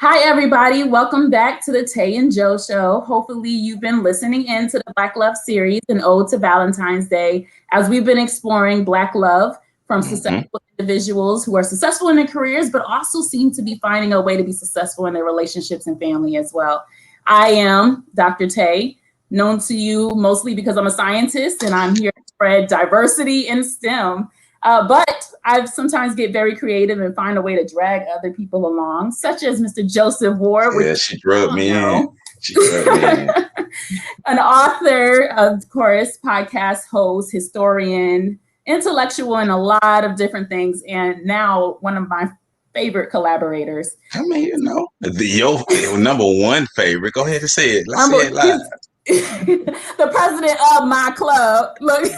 Hi, everybody. Welcome back to the Tay and Joe show. Hopefully, you've been listening in to the Black Love series, an ode to Valentine's Day, as we've been exploring Black love from successful individuals who are successful in their careers, but also seem to be finding a way to be successful in their relationships and family as well. I am Dr. Tay, known to you mostly because I'm a scientist and I'm here to spread diversity in STEM. But I sometimes get very creative and find a way to drag other people along, such as Mr. Joseph Ward. Yeah, she drugged me in. She drugged me in. An author, of course, podcast host, historian, intellectual, and a lot of different things. And now one of my favorite collaborators. I mean, your number one favorite. Go ahead and say it. Let's say it live. The president of my club. Look.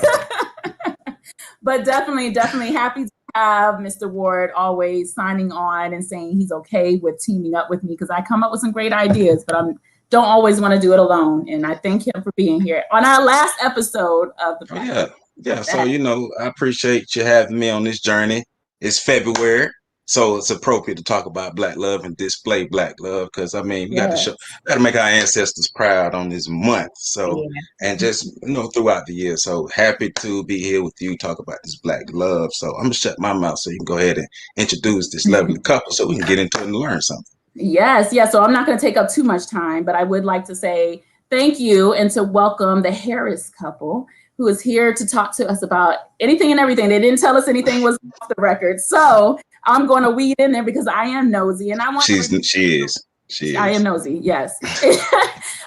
But definitely happy to have Mr. Ward always signing on and saying he's okay with teaming up with me because I come up with some great ideas, but I don't always want to do it alone. And I thank him for being here on our last episode of the podcast. Yeah. So, I appreciate you having me on this journey. It's February, so it's appropriate to talk about Black love and display Black love because, we got to make our ancestors proud on this month. So, and just, throughout the year. So happy to be here with you, talk about this Black love. So I'm going to shut my mouth so you can go ahead and introduce this lovely couple so we can get into it and learn something. Yes. So I'm not going to take up too much time, but I would like to say thank you and to welcome the Harris couple, who is here to talk to us about anything and everything. They didn't tell us anything was off the record. So I'm going to weed in there because I am nosy and I want She is. I am nosy, yes.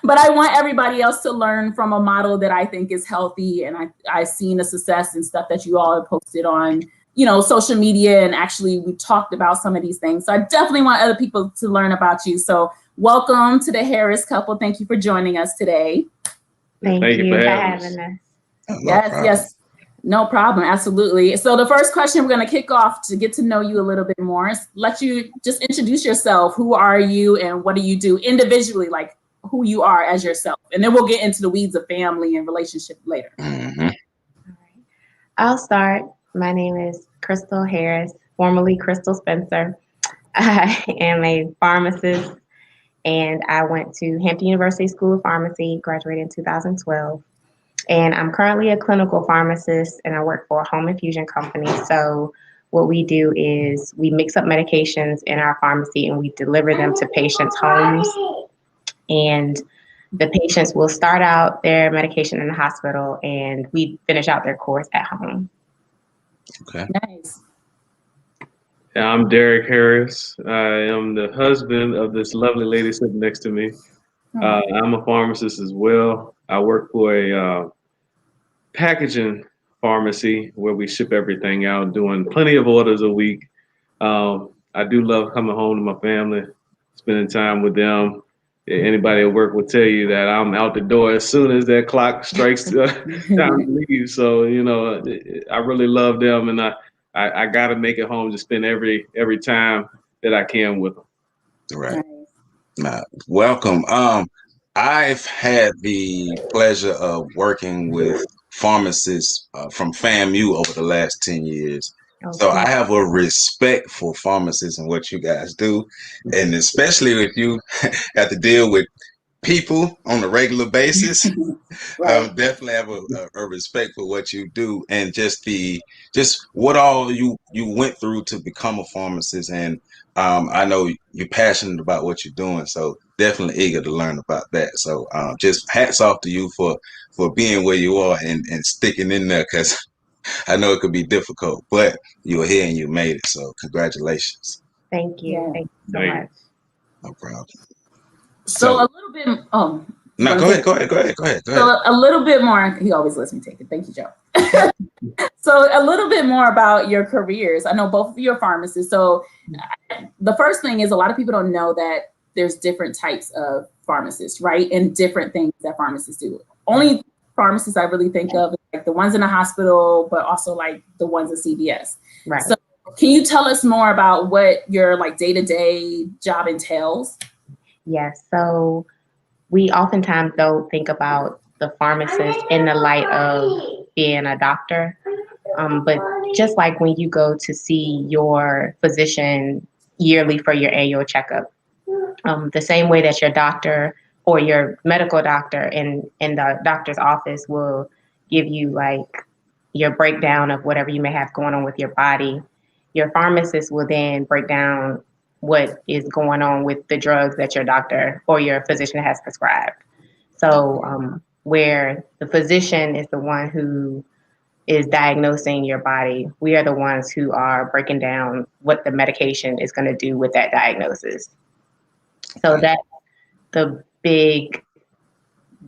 But I want everybody else to learn from a model that I think is healthy. And I've seen the success and stuff that you all have posted on, social media. And actually we talked about some of these things. So I definitely want other people to learn about you. So welcome to the Harris couple. Thank you for joining us today. Thank you for having us. Yes. No problem. Absolutely. So the first question we're going to kick off to get to know you a little bit more is let you just introduce yourself. Who are you and what do you do individually, like who you are as yourself? And then we'll get into the weeds of family and relationship later. Mm-hmm. All right. I'll start. My name is Crystal Harris, formerly Crystal Spencer. I am a pharmacist and I went to Hampton University School of Pharmacy, graduated in 2012. And I'm currently a clinical pharmacist and I work for a home infusion company. So what we do is we mix up medications in our pharmacy and we deliver them to patients' homes. And the patients will start out their medication in the hospital and we finish out their course at home. Okay. Nice. Yeah, I'm Derek Harris. I am the husband of this lovely lady sitting next to me. I'm a pharmacist as well. I work for a packaging pharmacy where we ship everything out, doing plenty of orders a week. I do love coming home to my family, spending time with them. Anybody at work will tell you that I'm out the door as soon as that clock strikes time to leave. So, I really love them and I got to make it home to spend every time that I can with them. Right. Welcome. I've had the pleasure of working with pharmacists from FAMU over the last 10 years. Okay. So I have a respect for pharmacists and what you guys do. And especially if you have to deal with people on a regular basis, right. Definitely have a respect for what you do and just what all you went through to become a pharmacist. And I know you're passionate about what you're doing, so definitely eager to learn about that. So just hats off to you for being where you are and sticking in there, because I know it could be difficult, but you were here and you made it. So congratulations. Thank you. Yeah. Thank you so much. No problem. So a little bit. No, go ahead. So a little bit more. He always lets me take it. Thank you, Joe. So a little bit more about your careers. I know both of you are pharmacists. So the first thing is a lot of people don't know that there's different types of pharmacists, right? And different things that pharmacists do. Only pharmacists I really think of is like the ones in the hospital, but also like the ones at CVS. Right. So can you tell us more about what your like day-to-day job entails? Yes. So we oftentimes don't think about the pharmacist in the light of being a doctor. But just like when you go to see your physician yearly for your annual checkup, The same way that your doctor or your medical doctor in the doctor's office will give you like your breakdown of whatever you may have going on with your body, your pharmacist will then break down what is going on with the drugs that your doctor or your physician has prescribed. So where the physician is the one who is diagnosing your body, we are the ones who are breaking down what the medication is going to do with that diagnosis. So that's the big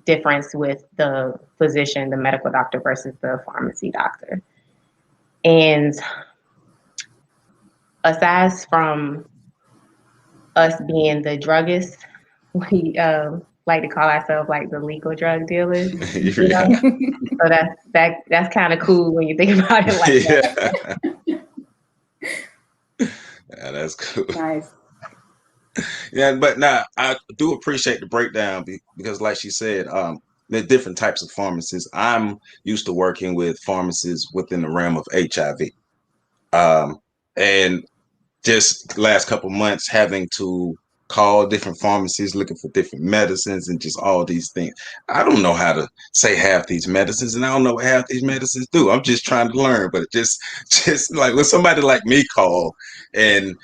difference with the physician, the medical doctor versus the pharmacy doctor. And aside from us being the druggists, we like to call ourselves like the legal drug dealers. You know? So that's kind of cool when you think about it like that. Yeah, that's cool. Nice. Yeah, but now I do appreciate the breakdown because, like she said, there are different types of pharmacists. I'm used to working with pharmacists within the realm of HIV, and just last couple months having to call different pharmacies looking for different medicines and just all these things. I don't know how to say half these medicines, and I don't know what half these medicines do. I'm just trying to learn, but just like when somebody like me call and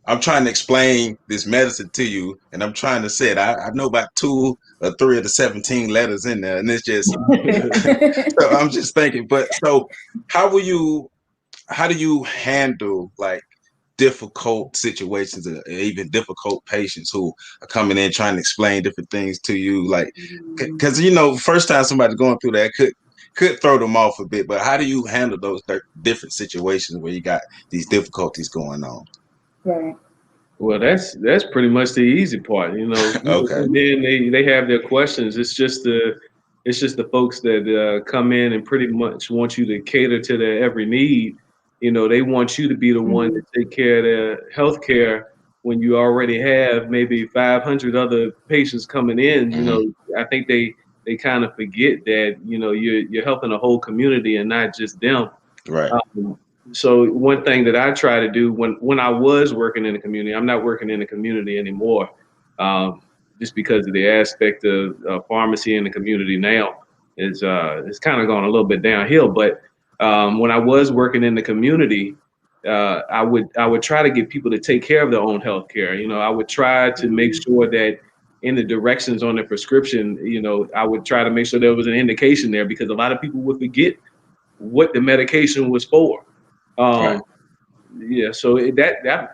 I'm trying to explain this medicine to you, and I'm trying to say it. I know about 2 or 3 of the 17 letters in there, and it's just so I'm just thinking. But so how do you handle like difficult situations and even difficult patients who are coming in trying to explain different things to you, like because first time somebody's going through that could throw them off a bit, but how do you handle those different situations where you got these difficulties going on? Right. Well, that's pretty much the easy part, Okay. And then they have their questions. It's just the folks that come in and pretty much want you to cater to their every need. They want you to be the one to take care of their health care when you already have maybe 500 other patients coming in. I think they kind of forget that, you're helping the whole community and not just them. Right. So one thing that I try to do when I was working in the community, I'm not working in the community anymore, just because of the aspect of pharmacy in the community now is it's kind of gone a little bit downhill. But when I was working in the community, I would try to get people to take care of their own health care. I would try to make sure that in the directions on the prescription, I would try to make sure there was an indication there, because a lot of people would forget what the medication was for. Right. Yeah, so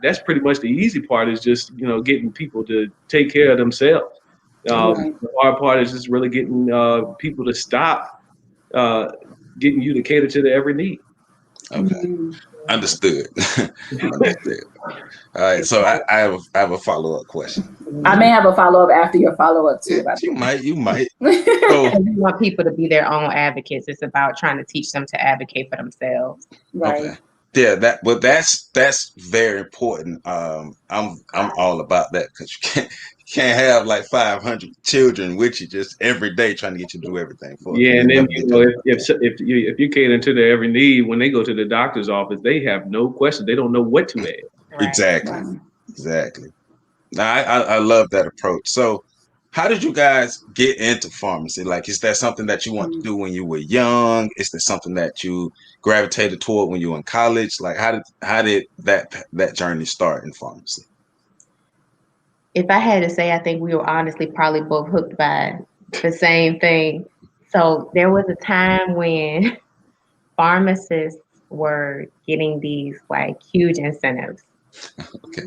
that's pretty much the easy part, is just getting people to take care of themselves. Right. The hard part is just really getting people to stop getting you to cater to their every need. Okay. Understood. Understood. All right, so I have a follow-up question. I may have a follow-up after your follow-up too. You might. So you want people to be their own advocates. It's about trying to teach them to advocate for themselves. Right. Okay. Yeah, that's very important. I'm all about that, because you can't have like 500 children with you just every day trying to get you to do everything for you. Yeah, and then if you cater to their every need, when they go to the doctor's office, they have no question. They don't know what to ask. Right. Exactly. Now I love that approach. So how did you guys get into pharmacy? Like, is that something that you want to do when you were young? Is there something that you gravitated toward when you were in college? Like, how did that journey start in pharmacy? If I had to say, I think we were honestly probably both hooked by the same thing. So there was a time when pharmacists were getting these like huge incentives. Okay.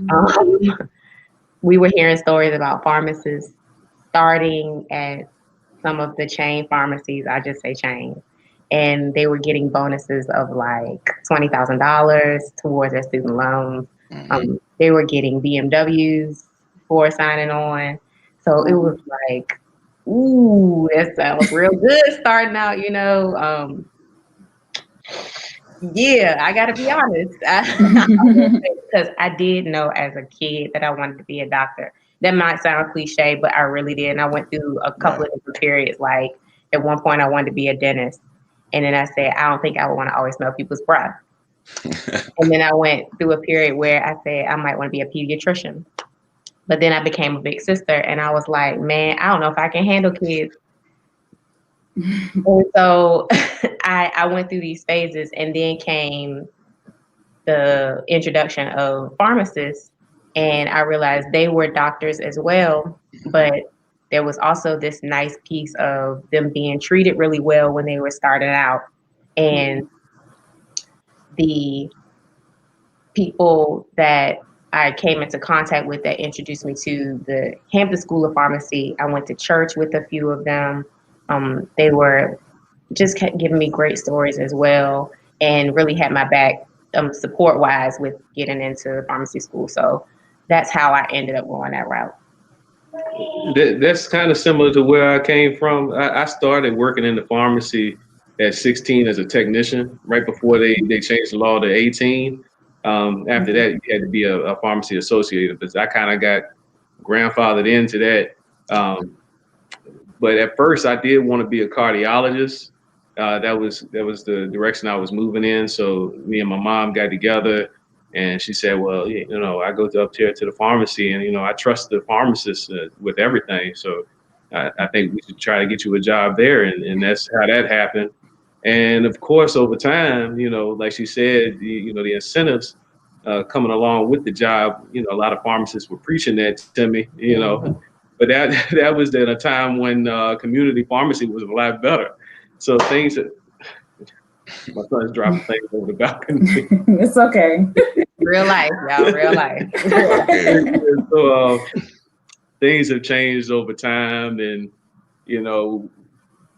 We were hearing stories about pharmacists starting at some of the chain pharmacies, I just say chain, and they were getting bonuses of like $20,000 towards their student loans. They were getting BMWs for signing on. So it was like, ooh, that sounds real good starting out, Yeah, I gotta be honest. Because I did know as a kid that I wanted to be a doctor. That might sound cliche, but I really did. And I went through a couple of different periods. Like at one point I wanted to be a dentist. And then I said, I don't think I would want to always smell people's breath. And then I went through a period where I said I might want to be a pediatrician. But then I became a big sister, and I was like, man, I don't know if I can handle kids. And so I went through these phases, and then came the introduction of pharmacists, and I realized they were doctors as well, but there was also this nice piece of them being treated really well when they were starting out. And the people that I came into contact with that introduced me to the Hampton School of Pharmacy, I went to church with a few of them. They were just kept giving me great stories as well, and really had my back support-wise with getting into pharmacy school. So that's how I ended up going that route. That's kind of similar to where I came from. I started working in the pharmacy at 16 as a technician, right before they changed the law to 18. After that, you had to be a pharmacy associate, but I kind of got grandfathered into that. But at first, I did want to be a cardiologist. That was the direction I was moving in. So me and my mom got together, and she said, well, I go up here to the pharmacy, and, I trust the pharmacist with everything. So I think we should try to get you a job there. And that's how that happened. And of course, over time, like she said, the incentives coming along with the job, a lot of pharmacists were preaching that to me, but that was at a time when community pharmacy was a lot better. So things that my son's dropping things over the balcony. It's okay. Real life, y'all, real life. So things have changed over time, and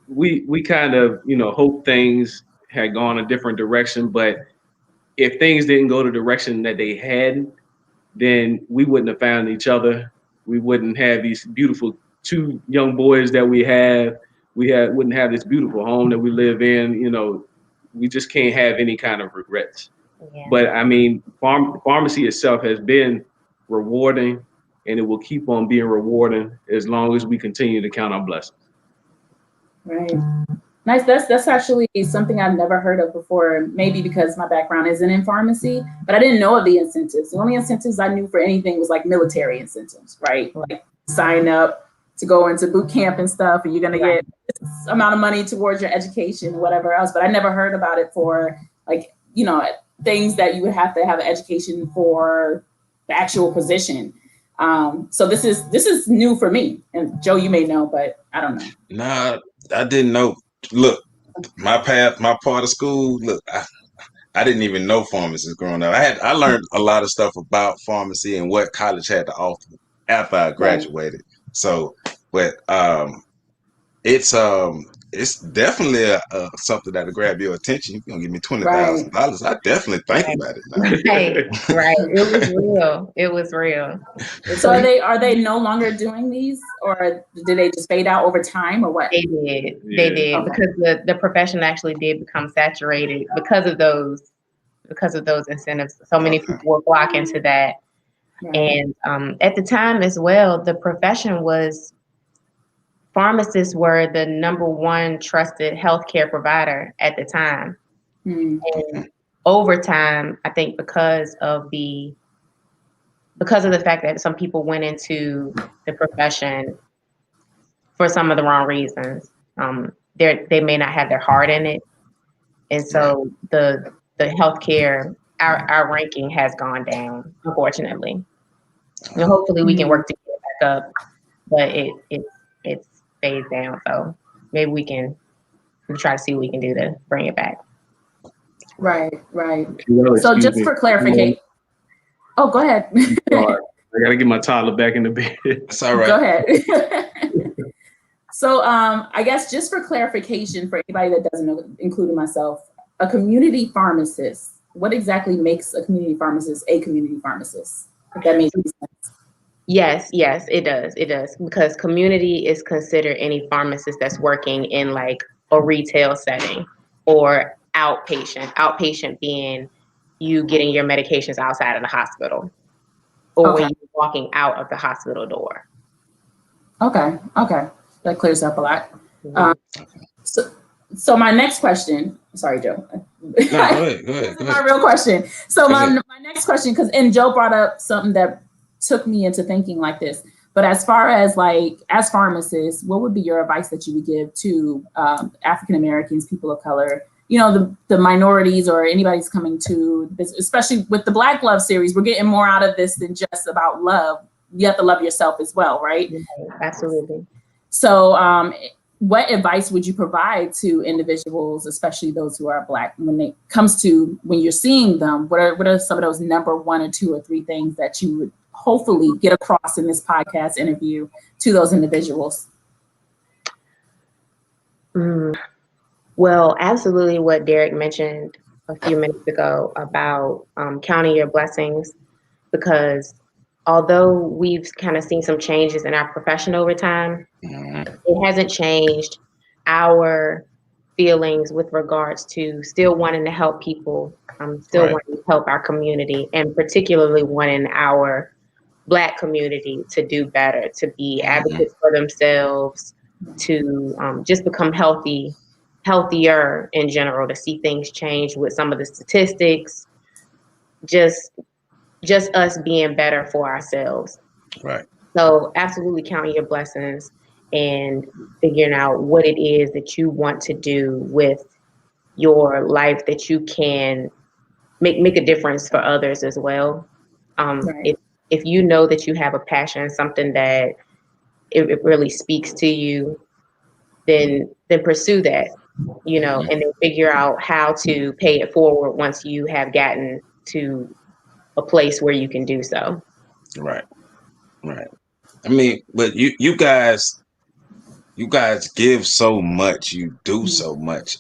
we kind of hope things had gone a different direction. But if things didn't go the direction that they had, then we wouldn't have found each other. We wouldn't have these beautiful two young boys that we have. Wouldn't have this beautiful home that we live in. We just can't have any kind of regrets. Yeah. But I mean, pharmacy itself has been rewarding, and it will keep on being rewarding as long as we continue to count our blessings. Right. Nice. That's actually something I've never heard of before, maybe because my background isn't in pharmacy, but I didn't know of the incentives. The only incentives I knew for anything was like military incentives, right? Like sign up to go into boot camp and stuff, and you're going to get this amount of money towards your education and whatever else. But I never heard about it for like, things that you would have to have an education for the actual position. So this is new for me. And Joe, you may know, but I don't know. Nah, I didn't know. Look, my part of school, look, I didn't even know pharmacists growing up. I learned a lot of stuff about pharmacy and what college had to offer after I graduated. Right. So, but it's definitely something that'll grab your attention. You're gonna give me $20,000. I definitely think about it now. Right. It was real. So are they no longer doing these, or did they just fade out over time, or what? They did. They did, okay. Because the profession actually did become saturated because of those incentives. So many people were flocking into that. Right. And at the time as well, the profession was, pharmacists were the number one trusted healthcare provider at the time. Mm-hmm. And over time, I think because of the fact that some people went into the profession for some of the wrong reasons, they may not have their heart in it. And so the healthcare, our ranking has gone down, unfortunately. And hopefully we can work to get it back up, but it's phased down. So maybe we can try to see what we can do to bring it back. Right. So just for clarification. Oh, go ahead. I gotta get my toddler back in the bed. It's all right. Go ahead. So I guess just for clarification for anybody that doesn't know, including myself, a community pharmacist, what exactly makes a community pharmacist a community pharmacist? If that makes sense. Yes, it does. It does, because community is considered any pharmacist that's working in like a retail setting or outpatient. Outpatient being you getting your medications outside of the hospital, or when you're walking out of the hospital door. Okay, that clears up a lot. So my next question. Sorry, Joe. No, go ahead. My real question. So my next question, and Joe brought up something that took me into thinking like this. But as far as like, as pharmacists, what would be your advice that you would give to African Americans, people of color, you know, the minorities or anybody's coming to this, especially with the Black Love series? We're getting more out of this than just about love. You have to love yourself as well, right? Yeah, absolutely. So what advice would you provide to individuals, especially those who are Black, when it comes to when you're seeing them? What are some of those number 1 or 2 or 3 things that you would hopefully get across in this podcast interview to those individuals? Well, absolutely what Derek mentioned a few minutes ago about counting your blessings, because although we've kind of seen some changes in our profession over time, it hasn't changed our feelings with regards to still wanting to help people, still wanting to help our community, and particularly wanting our Black community to do better, to be advocates for themselves, to just become healthier in general, to see things change with some of the statistics, just us being better for ourselves. Right. So absolutely counting your blessings and figuring out what it is that you want to do with your life, that you can make a difference for others as well. If you know that you have a passion, something that it really speaks to you, then pursue that, you know, and then figure out how to pay it forward once you have gotten to a place where you can do so. Right. I mean, but you guys give so much, you do so much.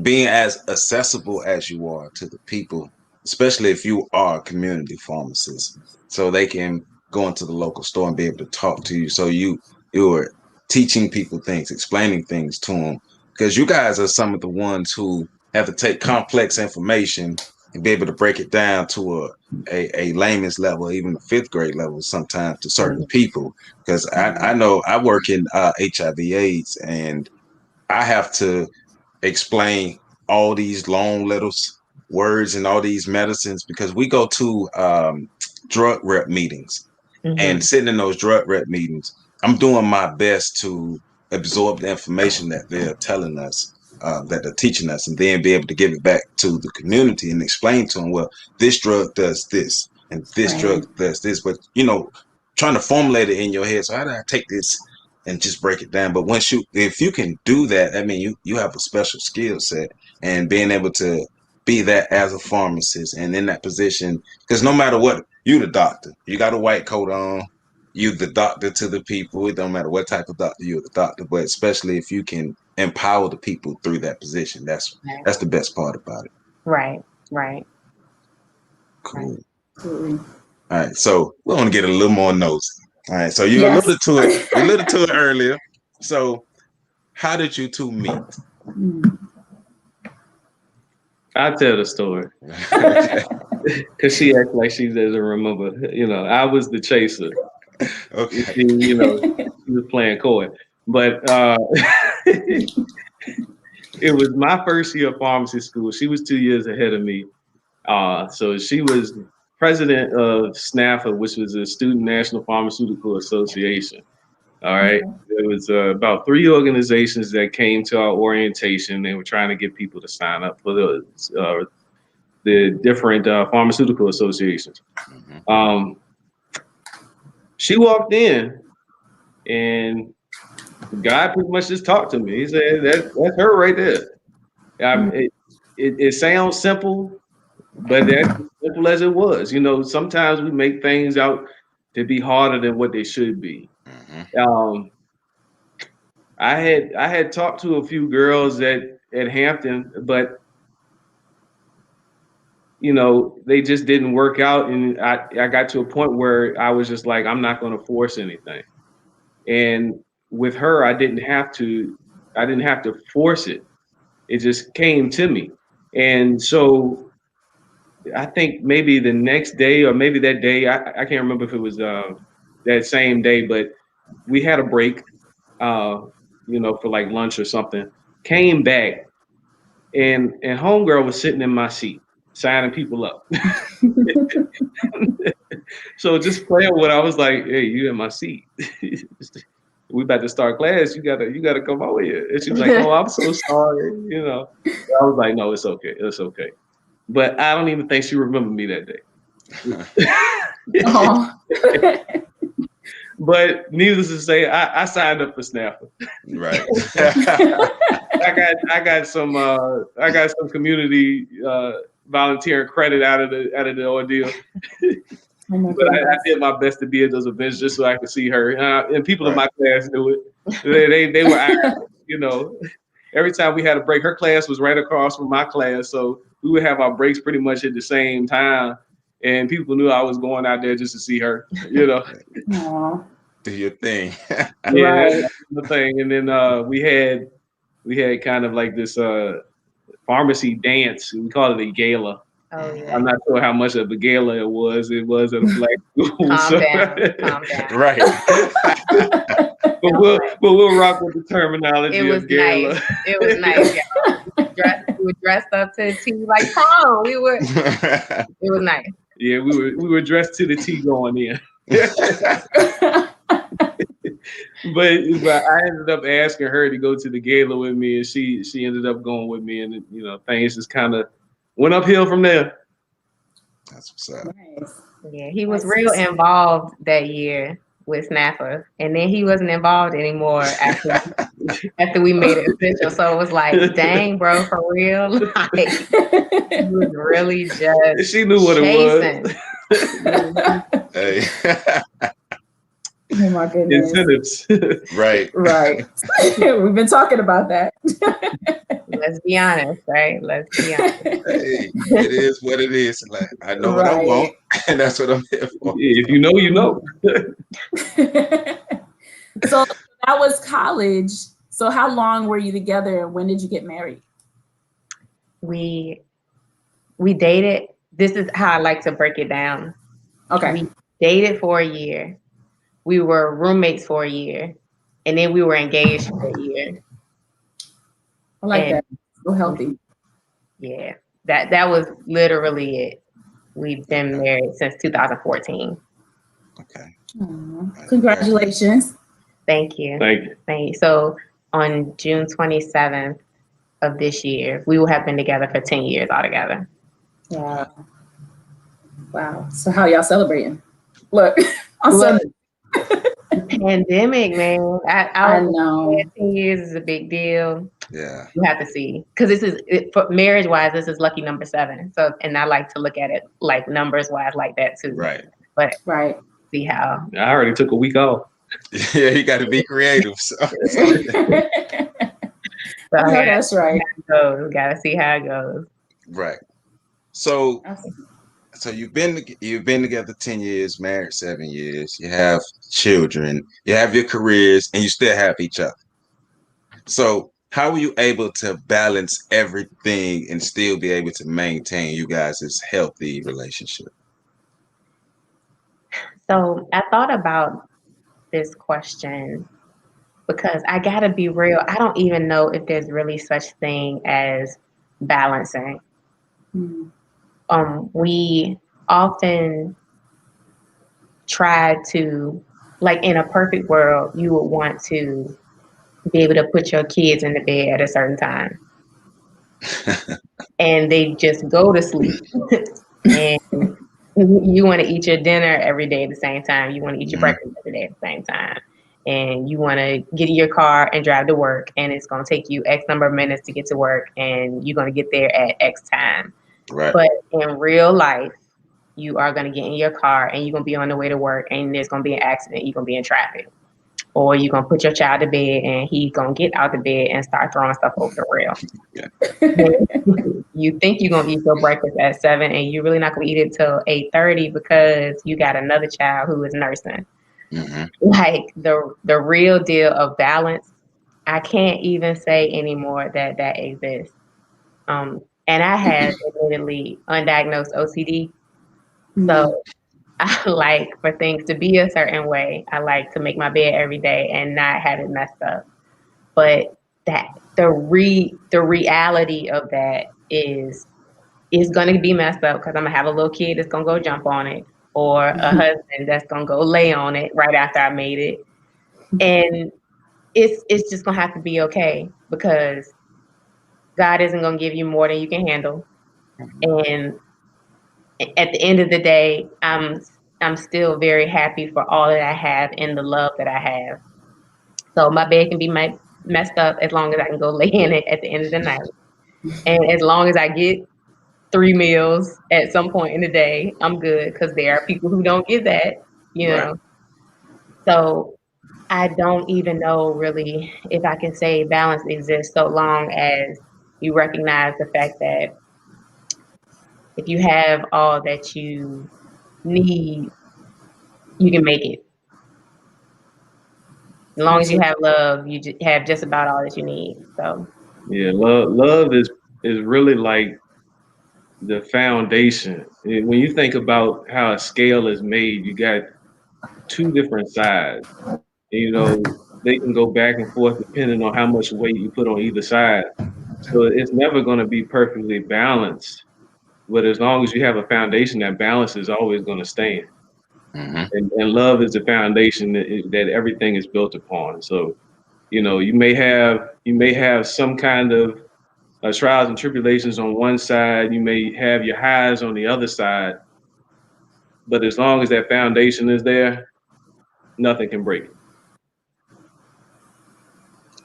Being as accessible as you are to the people, especially if you are a community pharmacist, so they can go into the local store and be able to talk to you. So you're teaching people things, explaining things to them, because you guys are some of the ones who have to take complex information and be able to break it down to a layman's level, even a 5th grade level sometimes to certain people. Because I know I work in HIV/AIDS, and I have to explain all these long little words and all these medicines, because we go to drug rep meetings, and sitting in those drug rep meetings, I'm doing my best to absorb the information that they're telling us, that they're teaching us, and then be able to give it back to the community and explain to them, well, this drug does this and this drug does this, but you know, trying to formulate it in your head. So how do I take this and just break it down? But if you can do that, I mean, you have a special skill set, and being able to be that as a pharmacist and in that position, because no matter what, you the doctor, you got a white coat on, you the doctor to the people. It don't matter what type of doctor, you're the doctor. But especially if you can empower the people through that position, that's the best part about it. Right. Cool. All right, so we want to get a little more nosy. All right, so you alluded to it. You alluded to it earlier. So, how did you two meet? I'll tell the story. Because she acts like she doesn't remember. You know, I was the chaser. Okay. You know, she was playing coy. But it was my first year of pharmacy school. She was 2 years ahead of me. So she was president of SNAFA, which was the Student National Pharmaceutical Association. All right. There was about 3 organizations that came to our orientation. They were trying to get people to sign up for the different pharmaceutical associations. She walked in, and the guy pretty much just talked to me. He said, that's her right there. It sounds simple, but that's as simple as it was. You know, sometimes we make things out to be harder than what they should be. I had talked to a few girls at Hampton, but you know, they just didn't work out, and I got to a point where I was just like, I'm not going to force anything. And with her, I didn't have to force it. It just came to me. And so I think maybe the next day, or maybe that day, I can't remember if it was that same day, but we had a break, you know, for like lunch or something. Came back, and homegirl was sitting in my seat, signing people up. So just playing with, I was like, "Hey, you in my seat? We about to start class. You gotta come over here." And she was like, "Oh, I'm so sorry." I was like, "No, it's okay. It's okay." But I don't even think she remembered me that day. Oh. But needless to say, I signed up for Snapper. Right. I got some community volunteering credit out of the ordeal. Oh my But I goodness. did my best to be at those events just so I could see her. And people in Right. my class knew it. They were out, every time we had a break. Her class was right across from my class, so we would have our breaks pretty much at the same time. And people knew I was going out there just to see her. Aw. Do your thing. Yeah, Right. that's the thing. And then we had kind of like this pharmacy dance. We called it a gala. Oh yeah. I'm not sure how much of a gala it was. It was at a black school. Calm down. Right. But we'll rock with the terminology It was of gala. nice. It was nice. Yeah. We were dressed up to the T like prom. It was nice. Yeah, we were dressed to the T going in. But I ended up asking her to go to the gala with me, and she ended up going with me, and things just kind of went uphill from there. That's what's up. Nice. Yeah, he was real involved that year with Snapper, and then he wasn't involved anymore after we made it official. So it was like, dang, bro, for real, like he was really just She knew what chasing. it was. Hey. Oh my goodness. Incentives. Right. Right. We've been talking about that. Let's be honest, right? Let's be honest. Hey, it is what it is. Like, I know what I want, and that's what I'm here for. If you know, you know. So that was college. So how long were you together, and when did you get married? We dated. This is how I like to break it down. Okay. We dated for a year. We were roommates for a year, and then we were engaged for a year. I like that. So healthy. Yeah, that was literally it. We've been married since 2014. Okay. Aww. Congratulations. Thank you. Thank you. Thank you. So on June 27th of this year, we will have been together for 10 years altogether. Wow. Wow. So how y'all celebrating? Look, on Sunday. Pandemic, man. I know. 10 years is a big deal. Yeah. You have to see, because for marriage wise, this is lucky number 7. So, and I like to look at it like numbers wise like that too. Right. But Right. see how. I already took a week off. Yeah, you got to be creative. So. That's right. We gotta see how it goes. Right. So you've been together 10 years, married 7 years. You have children. You have your careers, and you still have each other. So how were you able to balance everything and still be able to maintain you guys' healthy relationship? So I thought about this question because I gotta be real. I don't even know if there's really such thing as balancing. We often try to, like in a perfect world, you would want to be able to put your kids in the bed at a certain time. And they just go to sleep. And you want to eat your dinner every day at the same time. You want to eat your breakfast every day at the same time. And you want to get in your car and drive to work. And it's going to take you X number of minutes to get to work. And you're going to get there at X time. Right. But in real life, you are going to get in your car and you're going to be on the way to work. And there's going to be an accident. You're going to be in traffic. Or you're going to put your child to bed and he's going to get out the bed and start throwing stuff over the rail. You think you're going to eat your breakfast at 7 and you're really not going to eat it till 8:30 because you got another child who is nursing. Like the real deal of balance, I can't even say anymore that exists. And I have admittedly undiagnosed OCD. So I like for things to be a certain way. I like to make my bed every day and not have it messed up. But that the reality of that is going to be messed up because I'm gonna have a little kid that's gonna go jump on it, or a husband that's gonna go lay on it right after I made it. And it's just gonna have to be okay, because God isn't gonna give you more than you can handle. And at the end of the day, I'm still very happy for all that I have and the love that I have. So my bed can be messed up as long as I can go lay in it at the end of the night. And as long as I get 3 meals at some point in the day, I'm good, because there are people who don't get that, you know. So I don't even know really if I can say balance exists, so long as you recognize the fact that if you have all that you need, you can make it. As long as you have love, you have just about all that you need. So Yeah, love is really like the foundation. When you think about how a scale is made, you got two different sides. You know, they can go back and forth depending on how much weight you put on either side. So it's never going to be perfectly balanced. But as long as you have a foundation, that balance is always going to stand. And love is the foundation that everything is built upon. So, you know, you may have some kind of trials and tribulations on one side. You may have your highs on the other side. But as long as that foundation is there, nothing can break it.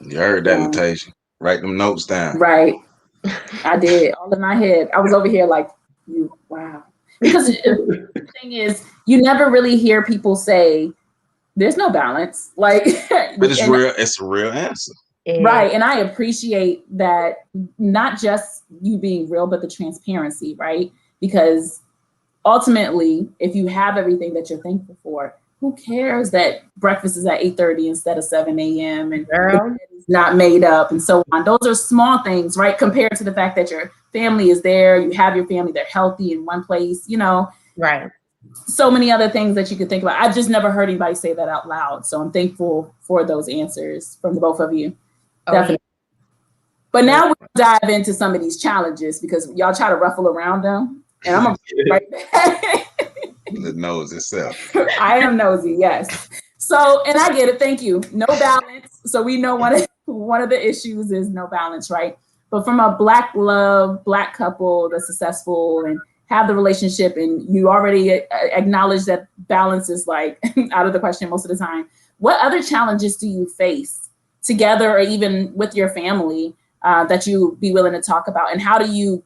You heard that, Natasha. Write them notes down. Right. I did, all in my head. I was over here like, wow. Because the thing is, you never really hear people say, there's no balance. Like, but it's real. It's a real answer. Right. And I appreciate that, not just you being real, but the transparency, right? Because ultimately, if you have everything that you're thankful for, who cares that breakfast is at 8:30 instead of 7 a.m. and it's not made up and so on. Those are small things, right? Compared to the fact that your family is there, you have your family, they're healthy in one place, you know. Right. So many other things that you could think about. I've just never heard anybody say that out loud. So I'm thankful for those answers from the both of you. Definitely. But now we'll dive into some of these challenges, because y'all try to ruffle around them. And I'm going to be right back. The nose itself. I am nosy, yes. So, and I get it. Thank you. No balance. So we know one of the issues is no balance, right? But from a Black couple that's successful and have the relationship, and you already acknowledge that balance is like out of the question most of the time. What other challenges do you face together, or even with your family, that you be willing to talk about? And how do you,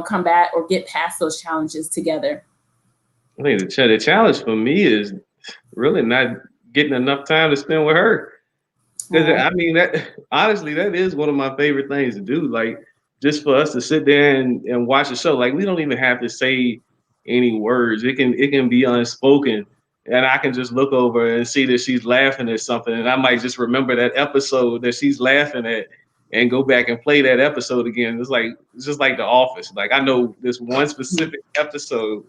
combat or get past those challenges together? I think the challenge for me is really not getting enough time to spend with her. Because I mean, honestly, that is one of my favorite things to do. Like, just for us to sit there and watch a show. Like, we don't even have to say any words. It can be unspoken, and I can just look over and see that she's laughing at something, and I might just remember that episode that she's laughing at, and go back and play that episode again. It's just like The Office. Like, I know this one specific episode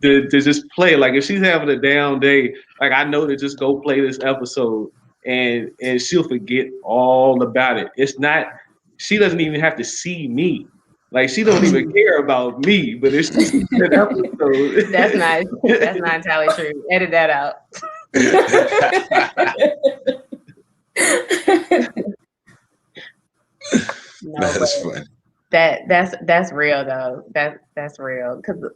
to just play. Like, if she's having a down day, like, I know to just go play this episode, and she'll forget all about it. It's not, she doesn't even have to see me. Like, she don't even care about me, but it's just an episode. That's not entirely true. Edit that out. No, that's funny. That's real though. That's real, because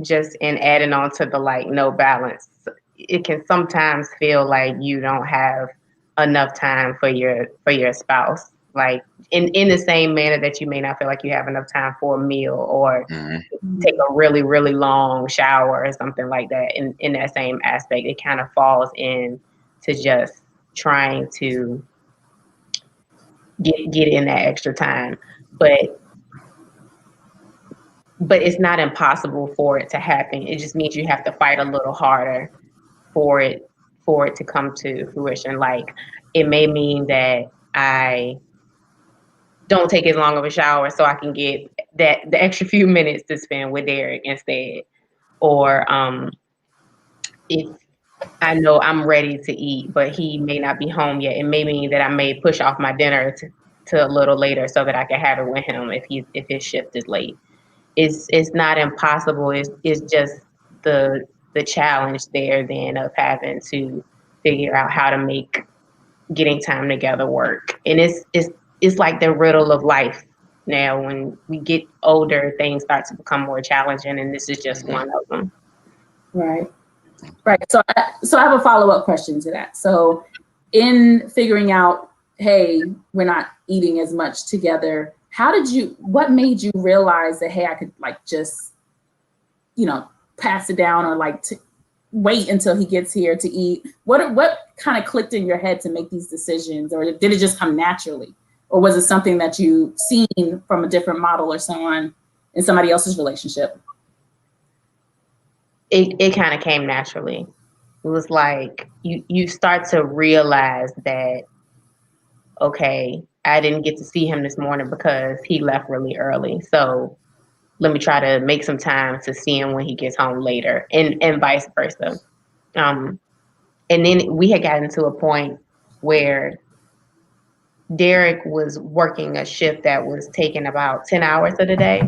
just in adding on to the like no balance, it can sometimes feel like you don't have enough time for your spouse. Like in the same manner that you may not feel like you have enough time for a meal, or take a really, really long shower or something like that. In that same aspect, it kind of falls in to just trying to get in that extra time. But it's not impossible for it to happen. It just means you have to fight a little harder for it to come to fruition. Like, it may mean that I don't take as long of a shower so I can get the extra few minutes to spend with Derek instead. Or if I know I'm ready to eat, but he may not be home yet, it may mean that I may push off my dinner to a little later so that I can have it with him if his shift is late. It's not impossible. It's just the challenge there then of having to figure out how to make getting time together work. And it's like the riddle of life. Now, when we get older, things start to become more challenging, and this is just one of them. Right. So I have a follow-up question to that. So in figuring out, hey, we're not eating as much together, what made you realize that, hey, I could like just, pass it down or like wait until he gets here to eat? What kind of clicked in your head to make these decisions, or did it just come naturally? Or was it something that you seen from a different model or someone in somebody else's relationship? It kind of came naturally. It was like you start to realize that, okay, I didn't get to see him this morning because he left really early. So let me try to make some time to see him when he gets home later, and vice versa. And then we had gotten to a point where Derek was working a shift that was taking about 10 hours of the day.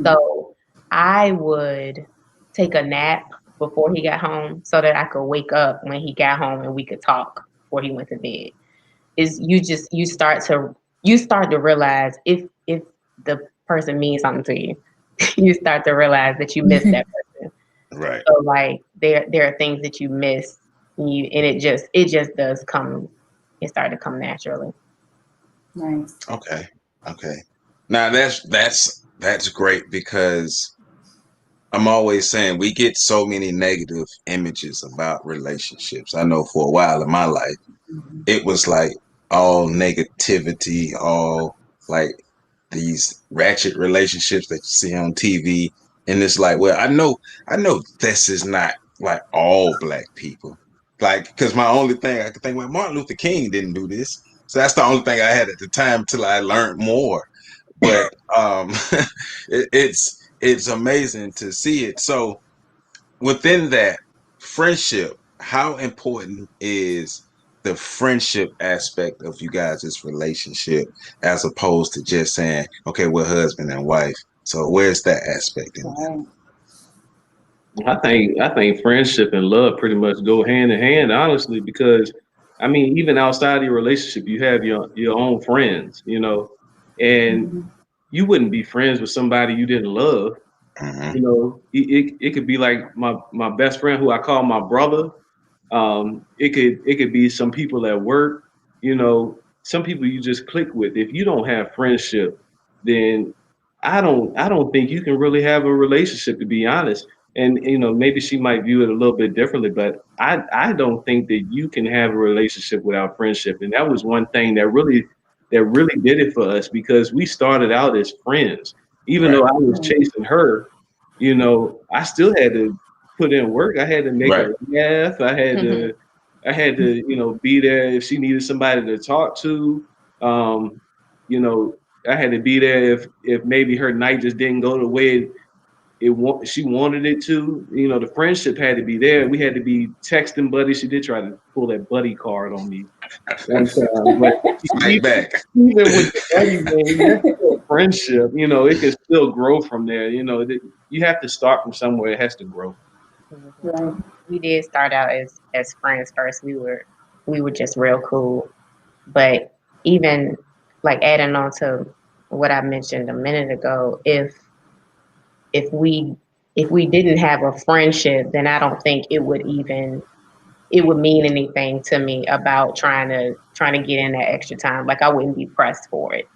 So I would take a nap before he got home so that I could wake up when he got home and we could talk before he went to bed. You start to realize if the person means something to you, you start to realize that you miss that person. Right. So like there are things that you miss, and it just does come. It started to come naturally. Nice. Okay. Now that's great, because I'm always saying we get so many negative images about relationships. I know for a while in my life, it was like all negativity, all like these ratchet relationships that you see on TV. And it's like, well, I know this is not like all black people. Like, because my only thing I could think, well, Martin Luther King didn't do this. So that's the only thing I had at the time till I learned more. But it's amazing to see it. So within that friendship, how important is the friendship aspect of you guys' relationship, as opposed to just saying, okay, we're husband and wife? So where's that aspect in that? I think friendship and love pretty much go hand in hand, honestly, because I mean, even outside of your relationship, you have your own friends, and you wouldn't be friends with somebody you didn't love. It could be like my best friend who I call my brother. It could be some people at work, some people you just click with. If you don't have friendship, then I don't think you can really have a relationship, to be honest. And maybe she might view it a little bit differently, but I don't think that you can have a relationship without friendship. And that was one thing that really did it for us, because we started out as friends. Even though I was chasing her, I still had to put in work. I had to make her laugh. I had to be there if she needed somebody to talk to. Um, you know, I had to be there if maybe her night just didn't go the way she wanted it to. The friendship had to be there. We had to be texting buddies. She did try to pull that buddy card on me one time, but even with the buddy thing, that's still friendship. It can still grow from there. You have to start from somewhere. It has to grow. Right. We did start out as friends first. We were just real cool, but even like adding on to what I mentioned a minute ago, if we didn't have a friendship, then I don't think it would mean anything to me about trying to get in that extra time. Like I wouldn't be pressed for it.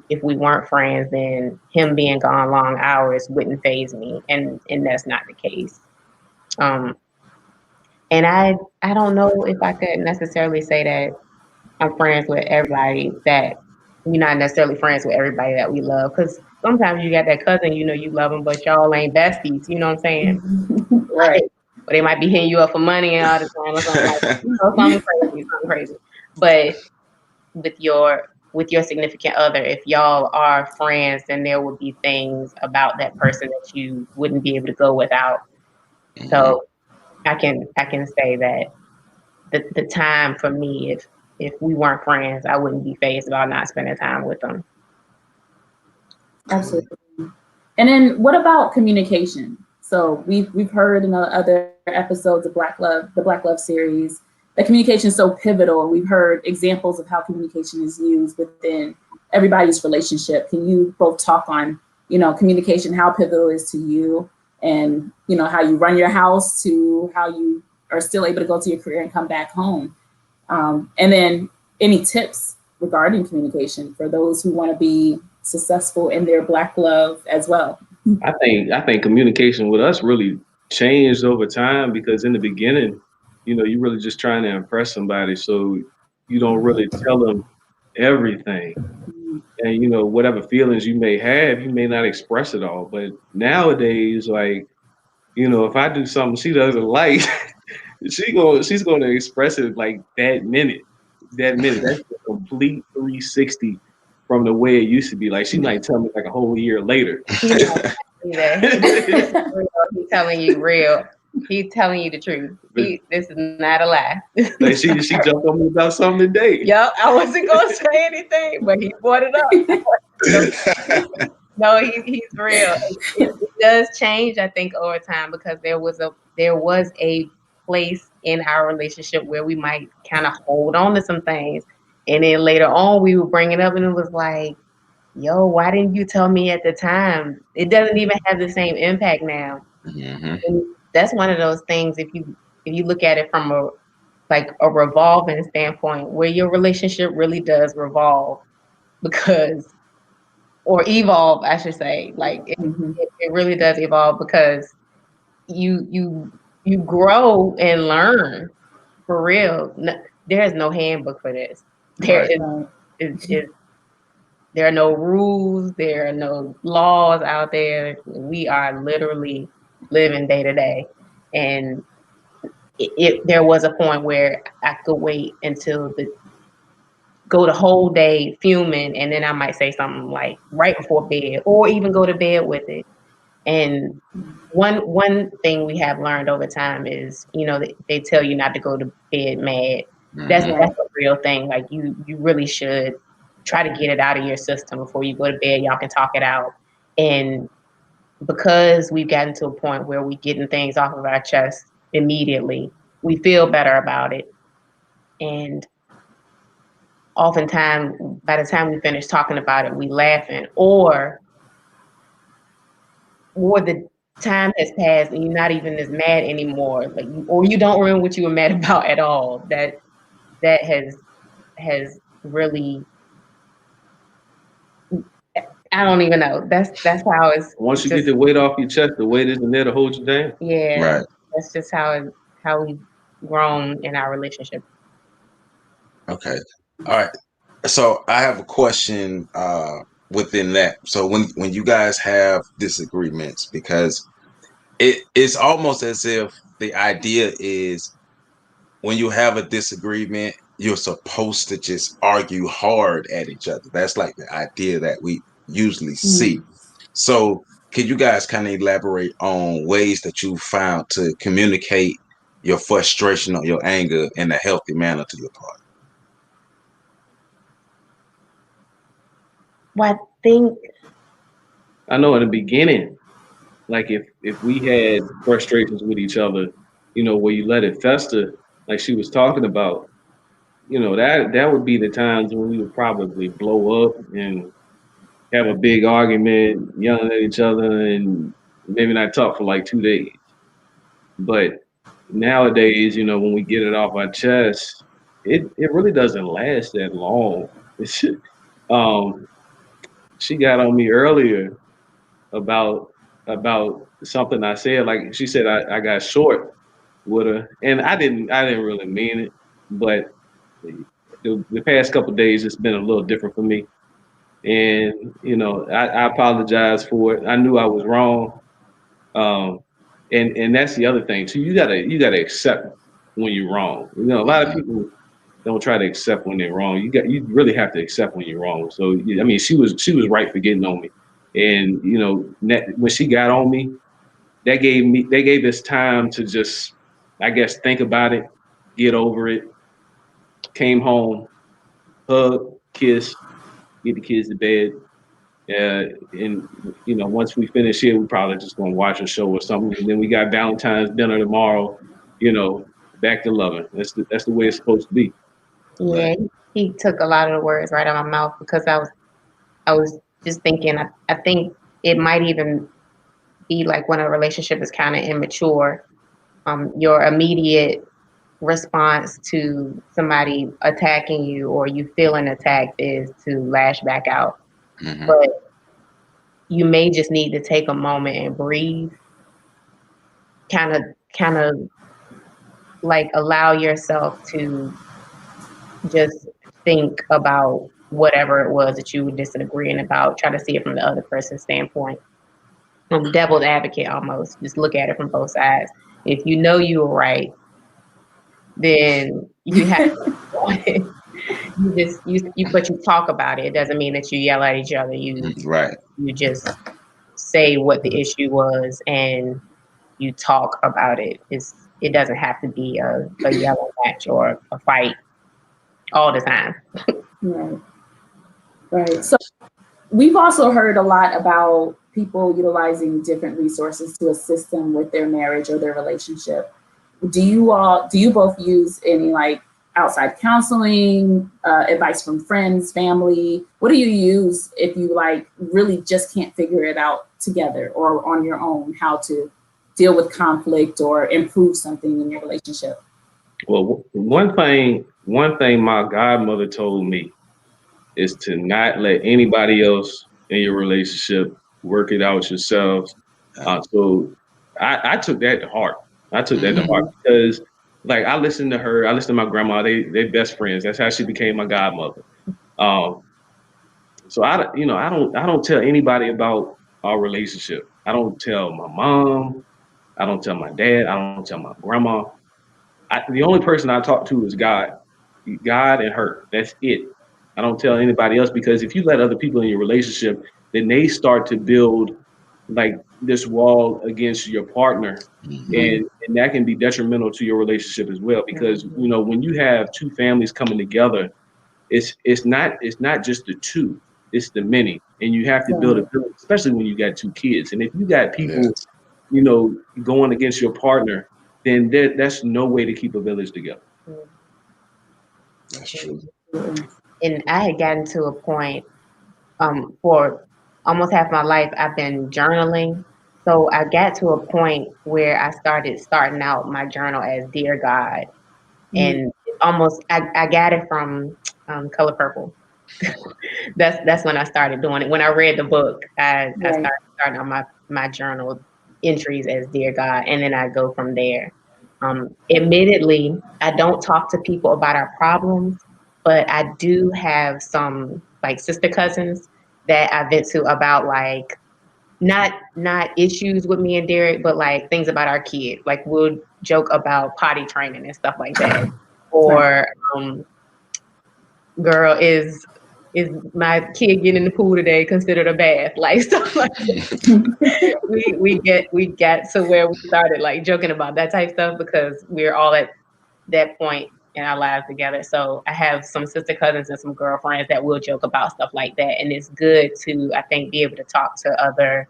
If we weren't friends, then him being gone long hours wouldn't faze me, and that's not the case. And I don't know if I could necessarily say that I'm friends with everybody, that we're not necessarily friends with everybody that we love, because sometimes you got that cousin, you love them, but y'all ain't besties. You know what I'm saying? Right. But they might be hitting you up for money all the time or something like something crazy. But with your significant other, if y'all are friends, then there will be things about that person that you wouldn't be able to go without. So I can say that the time for me, if we weren't friends, I wouldn't be fazed about not spending time with them. Absolutely. And then what about communication? So we've heard in the other episodes of the Black Love series, that communication is so pivotal. We've heard examples of how communication is used within everybody's relationship. Can you both talk on, communication, how pivotal it is to you, and, how you run your house, to how you are still able to go to your career and come back home? And then any tips regarding communication for those who want to be successful in their Black love as well? I think communication with us really changed over time, because in the beginning, you're really just trying to impress somebody, so you don't really tell them everything. And whatever feelings you may have, you may not express it all. But nowadays, like, if I do something she doesn't like, she's gonna express it like that minute. That minute. That's a complete 360 from the way it used to be. Like, she might tell me like a whole year later. He's telling you real. He's telling you the truth. This is not a lie. Like, she jumped on me about something today. Yep, I wasn't gonna say anything, but he brought it up. No, he's real. It does change, I think, over time, because there was a place in our relationship where we might kind of hold on to some things, and then later on we would bring it up, and it was like, yo, why didn't you tell me at the time? It doesn't even have the same impact now. Mm-hmm. And that's one of those things, if you look at it from a revolving standpoint, where your relationship really does revolve, or evolve, I should say. Like, it really does evolve, because you grow and learn, for real. There is no handbook for this. There are no rules. There are no laws out there. We are literally living day to day. And there was a point where I could wait until go the whole day fuming, and then I might say something like right before bed, or even go to bed with it. And one thing we have learned over time is, they tell you not to go to bed mad. That's a real thing. Like, you really should try to get it out of your system before you go to bed. Y'all can talk it out. And because we've gotten to a point where we're getting things off of our chest immediately, we feel better about it. And oftentimes, by the time we finish talking about it, we laughing, or the time has passed and you're not even as mad anymore, or you don't remember what you were mad about at all. That has really, I don't even know. That's how it's. Once you get the weight off your chest, the weight isn't there to hold you down. Yeah, right. That's just how we've grown in our relationship. Okay, all right. So I have a question within that. So when you guys have disagreements, because it's almost as if the idea is, when you have a disagreement, you're supposed to just argue hard at each other. That's like the idea that we usually see. So can you guys kind of elaborate on ways that you found to communicate your frustration or your anger in a healthy manner to your partner? Well, I know in the beginning, like, if we had frustrations with each other, where you let it fester, like she was talking about, that would be the times when we would probably blow up and have a big argument, yelling at each other, and maybe not talk for like 2 days. But nowadays, when we get it off our chest, it really doesn't last that long. She got on me earlier about something I said. Like, she said I got short with her, and I didn't really mean it, but the past couple of days it's been a little different for me, and I apologize for it. I knew I was wrong, and that's the other thing. So you gotta accept when you're wrong. A lot of people don't try to accept when they're wrong. You really have to accept when you're wrong. So I mean, she was right for getting on me, and when she got on me, they gave us time to just, I guess, think about it, get over it. Came home, hug, kiss, get the kids to bed, And once we finish here, we probably just gonna watch a show or something. And then we got Valentine's dinner tomorrow. Back to loving. That's the way it's supposed to be. Yeah, he took a lot of the words right out of my mouth because I was just thinking. I think it might even be like when a relationship is kind of immature. Your immediate response to somebody attacking you or you feeling attacked is to lash back out. Mm-hmm. But you may just need to take a moment and breathe, kind of like allow yourself to just think about whatever it was that you were disagreeing about, try to see it from the other person's standpoint. Devil's advocate almost, just look at it from both sides. If you know you were right, then you have but you talk about it. It doesn't mean that you yell at each other. You just say what the issue was and you talk about it. It doesn't have to be a yelling match or a fight all the time. Right. So we've also heard a lot about people utilizing different resources to assist them with their marriage or their relationship. Do you both use any like outside counseling, advice from friends, family? What do you use if you like really just can't figure it out together or on your own, how to deal with conflict or improve something in your relationship? Well, one thing my godmother told me is to not let anybody else in your relationship work it out yourselves. So I took that to heart. Because like I listened to her, I listened to my grandma, they best friends. That's how she became my godmother. So I don't tell anybody about our relationship. I don't tell my mom, I don't tell my dad, I don't tell my grandma. The only person I talk to is God and her. That's it. I don't tell anybody else because if you let other people in your relationship, then they start to build like this wall against your partner, and that can be detrimental to your relationship as well. Because when you have two families coming together, it's not just the two, it's the many, and you have to build a village, especially when you got two kids. And if you got people, going against your partner, then that's no way to keep a village together. That's true. And I had gotten to a point for almost half my life I've been journaling. So I got to a point where I starting out my journal as Dear God. And almost I got it from Color Purple. That's when I started doing it. When I read the book, I started on my journal entries as Dear God, and then I go from there. Admittedly, I don't talk to people about our problems, but I do have some like sister cousins that I vent to about like not issues with me and Derek, but like things about our kid. Like we'll joke about potty training and stuff like that. Or girl, is my kid getting in the pool today considered a bath? Like stuff like that. we get to where we started like joking about that type of stuff because we're all at that point in our lives together. So I have some sister cousins and some girlfriends that will joke about stuff like that. And it's good to, I think, be able to talk to other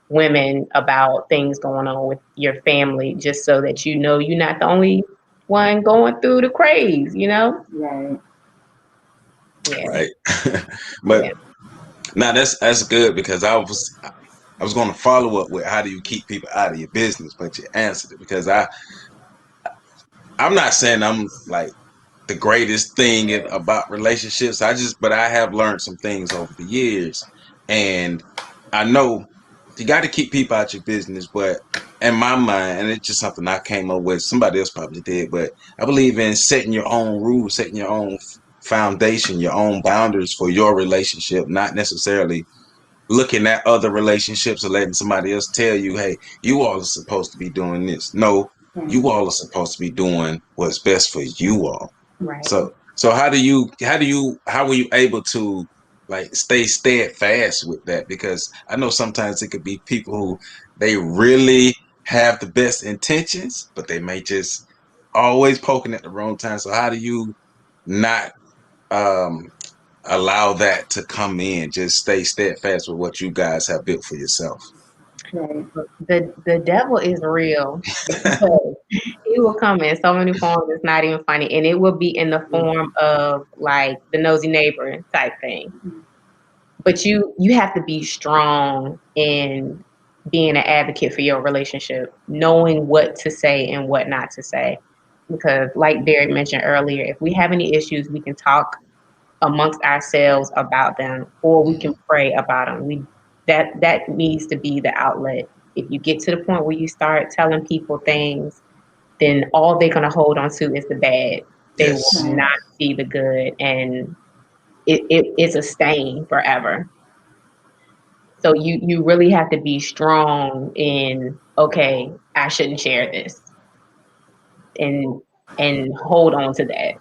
women about things going on with your family, just so that you're not the only one going through the craze, Right. Yeah. Right. But now that's good because I was going to follow up with how do you keep people out of your business, but you answered it because I'm not saying I'm like the greatest thing about relationships. But I have learned some things over the years, and I know you got to keep people out your business. But in my mind, and it's just something I came up with, somebody else probably did, but I believe in setting your own rules, setting your own foundation, your own boundaries for your relationship, not necessarily looking at other relationships or letting somebody else tell you, hey, you all are supposed to be doing this. No, you all are supposed to be doing what's best for you all. Right. So how were you able to like stay steadfast with that? Because I know sometimes it could be people who they really have the best intentions, but they may just always poking at the wrong time. So how do you not allow that to come in. Just stay steadfast with what you guys have built for yourself. Right. The devil is real because it will come in so many forms. It's not even funny, and it will be in the form of like the nosy neighbor type thing. But you have to be strong in being an advocate for your relationship, knowing what to say and what not to say. Because, like Derek mentioned earlier, if we have any issues, we can talk amongst ourselves about them, or we can pray about them. That needs to be the outlet. If you get to the point where you start telling people things, then all they're gonna hold on to is the bad. They Yes. will not see the good, and it's a stain forever. So you really have to be strong in, okay, I shouldn't share this, and hold on to that.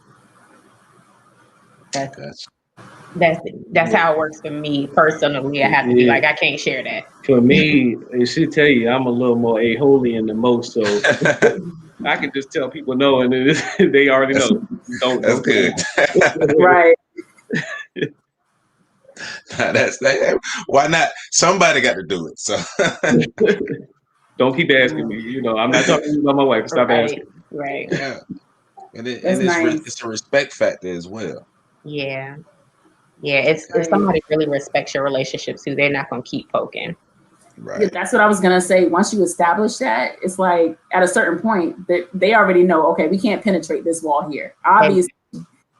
That's how it works for me personally. I have to be like, I can't share that. For me, it should tell you I'm a little more a-holy than the most, so I can just tell people no, and they already know. That's good. Right. That's that. Why not? Somebody got to do it. So don't keep asking me. You know, I'm not talking about my wife. Stop asking. Right. yeah, and That's nice. it's a respect factor as well. Yeah. If somebody really respects your relationship too, they're not gonna keep poking. Right. Yeah, that's what I was gonna say. Once you establish that, it's like at a certain point that they already know, okay, we can't penetrate this wall here. Obviously,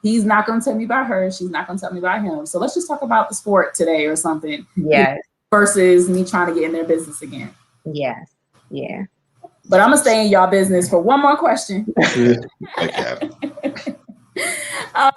he's not gonna tell me about her, she's not gonna tell me about him. So let's just talk about the sport today or something. Yes. Versus me trying to get in their business again. Yes. Yeah. But I'm gonna stay in y'all business for one more question.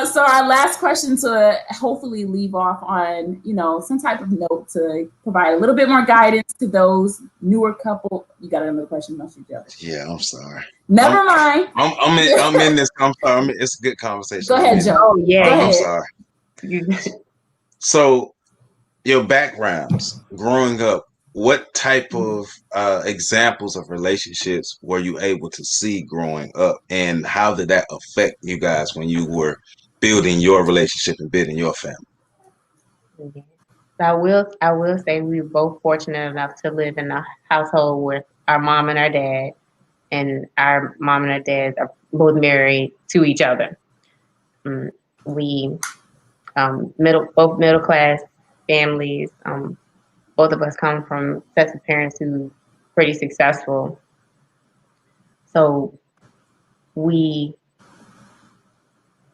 So our last question to hopefully leave off on, some type of note to provide a little bit more guidance to those newer couple. You got another question, don't you, Joe? Yeah, I'm sorry. Never mind. I'm in this. I'm sorry. It's a good conversation. Go ahead, Joe. Oh yeah. Go ahead. I'm sorry. So, your backgrounds growing up, what type of examples of relationships were you able to see growing up, and how did that affect you guys when you were building your relationship and building your family? I will say we were both fortunate enough to live in a household with our mom and our dad, and our mom and our dad are both married to each other. We both middle class families. Both of us come from sets of parents who are pretty successful. So we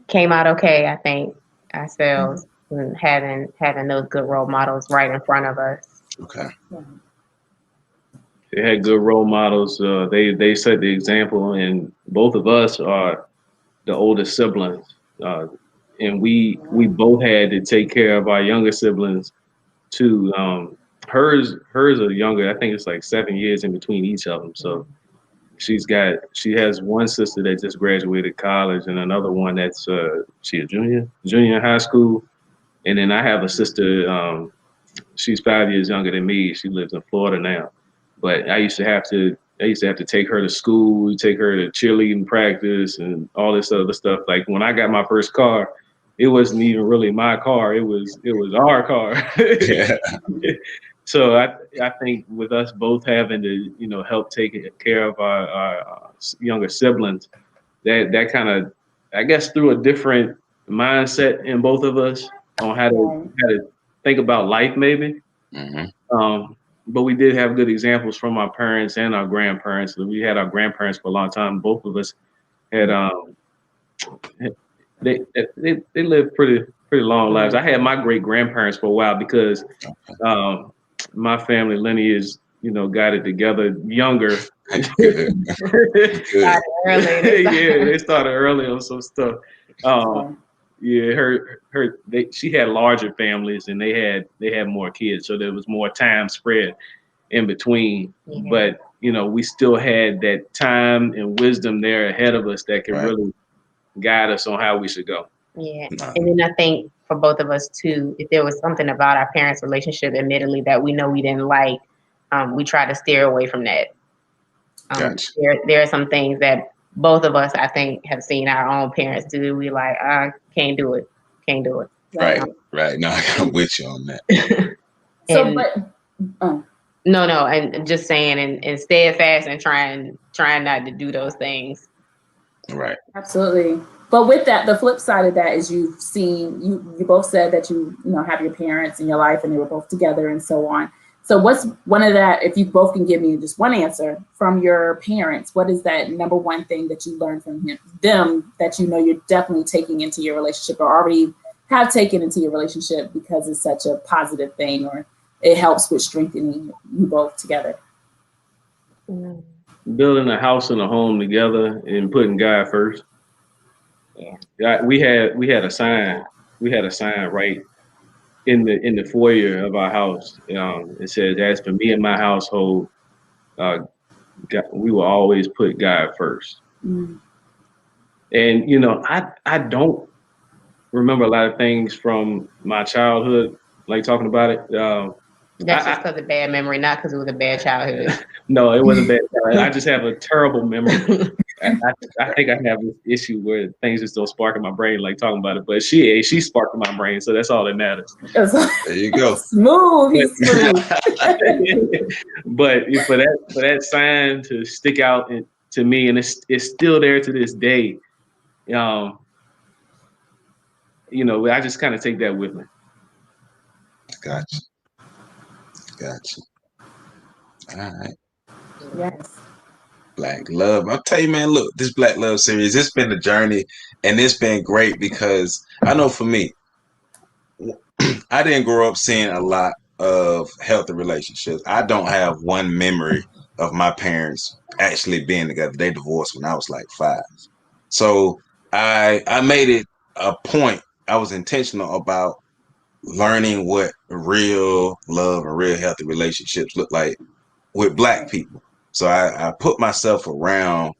came out okay, I think, ourselves, and having those good role models right in front of us. Okay. They had good role models. They set the example, and both of us are the oldest siblings, and we both had to take care of our younger siblings too. Hers are younger. I think it's like 7 years in between each of them. So she has one sister that just graduated college, and another one that's she a junior in high school, and then I have a sister. She's 5 years younger than me. She lives in Florida now, but I used to have to take her to school, take her to cheerleading practice, and all this other stuff. Like when I got my first car, it wasn't even really my car. It was our car. Yeah. So I think with us both having to help take care of our younger siblings, that kind of, I guess, threw a different mindset in both of us on how to think about life maybe. Mm-hmm. But we did have good examples from our parents and our grandparents. We had our grandparents for a long time. Both of us had they lived pretty long lives. I had my great grandparents for a while because my family lineage, got it together younger. Good. Yeah, they started early on some stuff. Yeah, she had larger families and they had more kids, so there was more time spread in between. Yeah. But we still had that time and wisdom there ahead of us that could really guide us on how we should go. Yeah, and then I think for both of us too, if there was something about our parents' relationship, admittedly, that we know we didn't like, we try to steer away from that. Gotcha. There are some things that both of us, I think, have seen our own parents do. We like, can't do it. Right. No, I'm with you on that. So, no, and just saying and steadfast and trying not to do those things. Right. Absolutely. But with that, the flip side of that is you've seen, you both said that you have your parents in your life and they were both together and so on. So what's one of that, if you both can give me just one answer from your parents, what is that number one thing that you learned from them that you're definitely taking into your relationship or already have taken into your relationship because it's such a positive thing or it helps with strengthening you both together? Building a house and a home together and putting God first. Yeah, we had a sign. We had a sign right in the foyer of our house. It says, "As for me and my household, we will always put God first." And I don't remember a lot of things from my childhood, like talking about it. That's just because of bad memory, not because it was a bad childhood. No, it wasn't bad. I just have a terrible memory. I think I have this issue where things just don't spark in my brain, like talking about it. But she sparked in my brain, so that's all that matters. There you go. Smooth. He's smooth. But for that sign to stick out to me, and it's still there to this day. I just kind of take that with me. Gotcha. All right. Yes. Black love. I'll tell you, man, look, this Black Love series, it's been a journey and it's been great because I know for me, I didn't grow up seeing a lot of healthy relationships. I don't have one memory of my parents actually being together. They divorced when I was like 5. So I made it a point. I was intentional about learning what real love and real healthy relationships look like with Black people. So I put myself around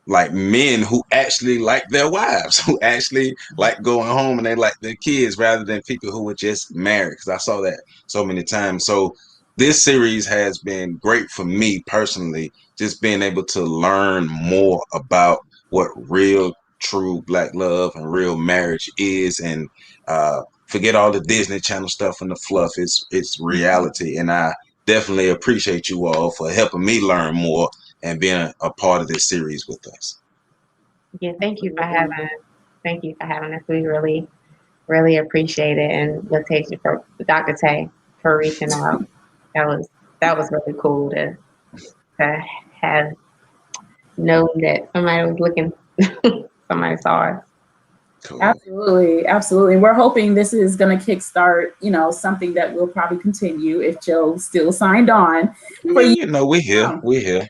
like men who actually like their wives, who actually like going home and they like their kids rather than people who were just married. Because I saw that so many times. So this series has been great for me personally, just being able to learn more about what real, true Black love and real marriage is, and forget all the Disney Channel stuff and the fluff. It's reality, and I definitely appreciate you all for helping me learn more and being a part of this series with us. Yeah, thank you for having us. We really, really appreciate it, and let's take you for Dr. Tay for reaching out. That was really cool to have known that somebody was looking, somebody saw us. Cool. Absolutely. We're hoping this is going to kickstart, something that will probably continue if Joe still signed on. We're here.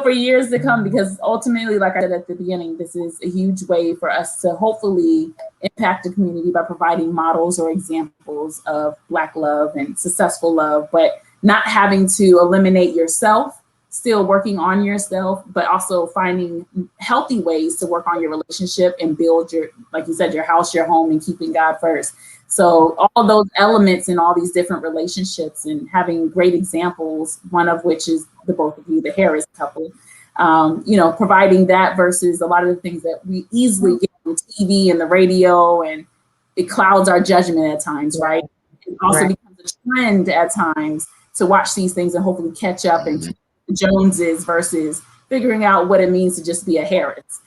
For years to come, because ultimately, like I said at the beginning, this is a huge way for us to hopefully impact the community by providing models or examples of Black love and successful love, but not having to eliminate yourself, still working on yourself, but also finding healthy ways to work on your relationship and build like you said, your house, your home, and keeping God first. So all those elements in all these different relationships and having great examples, one of which is the both of you, the Harris couple, providing that versus a lot of the things that we easily get on TV and the radio, and it clouds our judgment at times, right? It also becomes a trend at times to watch these things and hopefully catch up and keep the Joneses versus figuring out what it means to just be a Harris.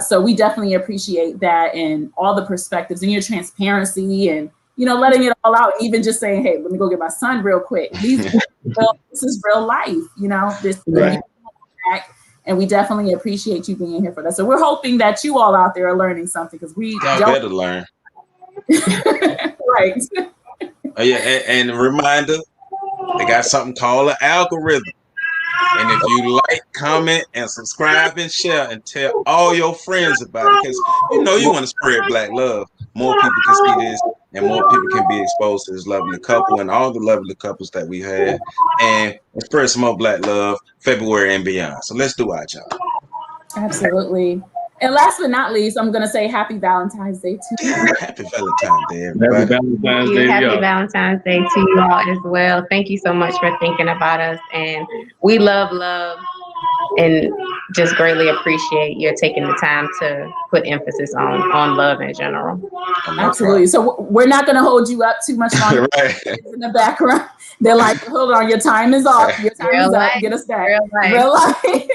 So we definitely appreciate that and all the perspectives and your transparency and, letting it all out, even just saying, hey, let me go get my son real quick. This is real life, and we definitely appreciate you being here for that. So we're hoping that you all out there are learning something, because we better learn. Right. Oh, yeah, and a reminder, they got something called an algorithm. And if you like, comment, and subscribe and share and tell all your friends about it, because you want to spread Black love. More people can see this and more people can be exposed to this lovely couple and all the lovely couples that we had, and spread some more Black love February and beyond. So let's do our job. Absolutely. And last but not least, I'm going to say happy Valentine's Day to you. Happy Valentine's Day, everybody. Happy Valentine's Day to you all as well. Thank you so much for thinking about us. And we love love. and just greatly appreciate your taking the time to put emphasis on love in general. Absolutely. So we're not going to hold you up too much longer. Right. In the background, they're like, hold on, your time is off. Your time is up. Get us back. Real life.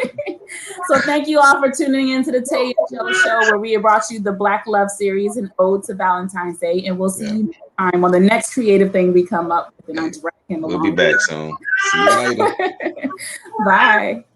So thank you all for tuning in to the Tay Joe Show, where we have brought you the Black Love series, an ode to Valentine's Day. And we'll see you next time on the next creative thing we come up with. And I'll drag him along. We'll be back soon. See you later. Bye.